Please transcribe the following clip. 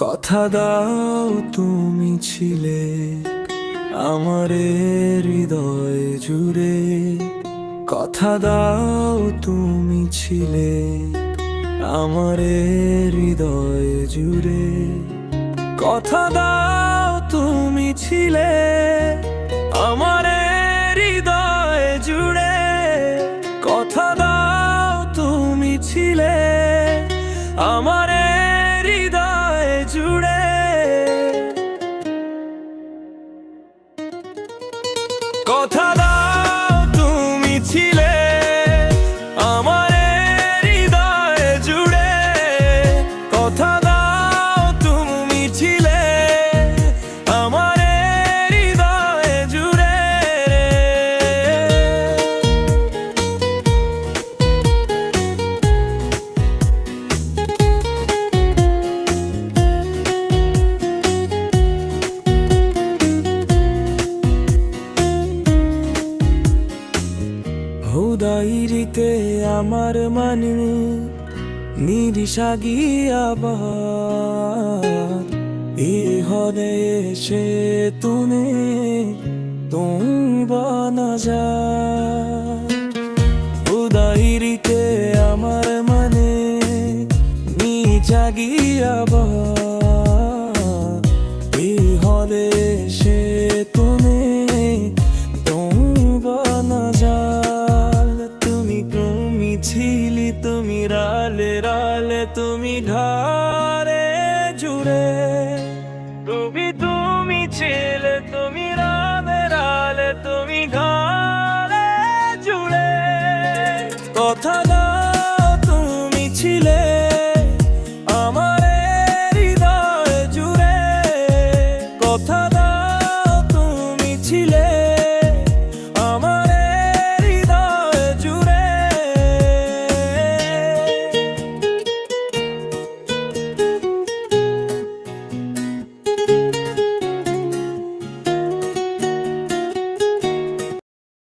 কথা দাও তুমি ছিলে আমার হৃদয় জুড়ে। কথা দাও তুমি ছিলে আমার হৃদয় জুড়ে। কথা দাও তুমি ছিলে আমার হৃদয় জুড়ে। কথা দাও তুমি ছিলে আমার হৃদয় জুড়ে। কথা দাও তুমি ছিলে আমার হৃদয় জুড়ে। কথা দাও তুমি ছিলে আমার হৃদয় জুড়ে। হুদাইরিতে আমার মানে নিরিশা গিয়াবার ইহনে এসে তুনে তুমি বানা যা। হুদাইরিতে আমার মানে নিরিশা গিয়াবার